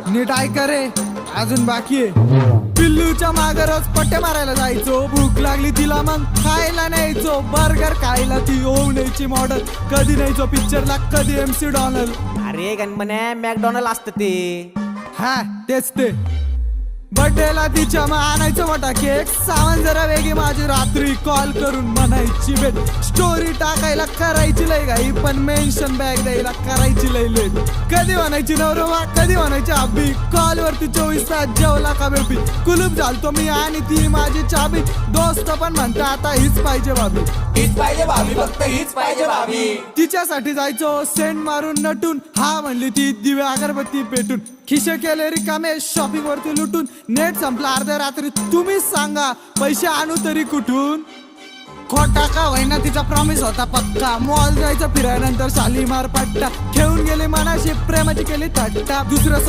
नीट ऐका रे, अजून बाकी आहे. पिल्लूच्या मागे रोज पट्टे मारायला जायचो. भूक लागली तिला मग खायला न्यायचो. बर्गर खायला ती होऊ न्यायची मॉडल. कधी न्यायचो पिक्चरला, कधी MC डॉनल. अरे गणपण्या मॅकडॉनल्ड असतं ते. हा तेच ते. बर्थडेला तिच्या मग आणायचं मोठा केक. सामान जरा वेगळी माझी. रात्री कॉल करून म्हणायची भेट. स्टोरी टाकायला करायची लय घाई, पण मेन्शन बॅग द्यायला करायची लय लेट. कधी म्हणायची नवरोबा, कधी म्हणायची अब्बी. कॉल वरती 24 तास जेवला का बेबी. कुलूप झालतो मी आणि ती माझी चाबी. दोस्त पण म्हणता आता हीच पाहिजे भाभी. हीच पाहिजे भाभी, फक्त हीच पाहिजे भाभी. तिच्यासाठी जायचो सेंट मारून नटून. हा म्हणली ती दिव्या अगरबत्ती पेटून. खिशे केले रिकामे शॉपिंग वरती लुटून. नेट संपला अर्ध्या रात्री, तुम्हीच सांगा पैसे आणू तरी कुठून. खोटा का होईना तिचा प्रॉमिस होता पक्का. मॉल जायचं फिरायनंतर शालीमार पट्टा. खेळून गेले मनाशी, प्रेमाची केली थट्टा. दुसरं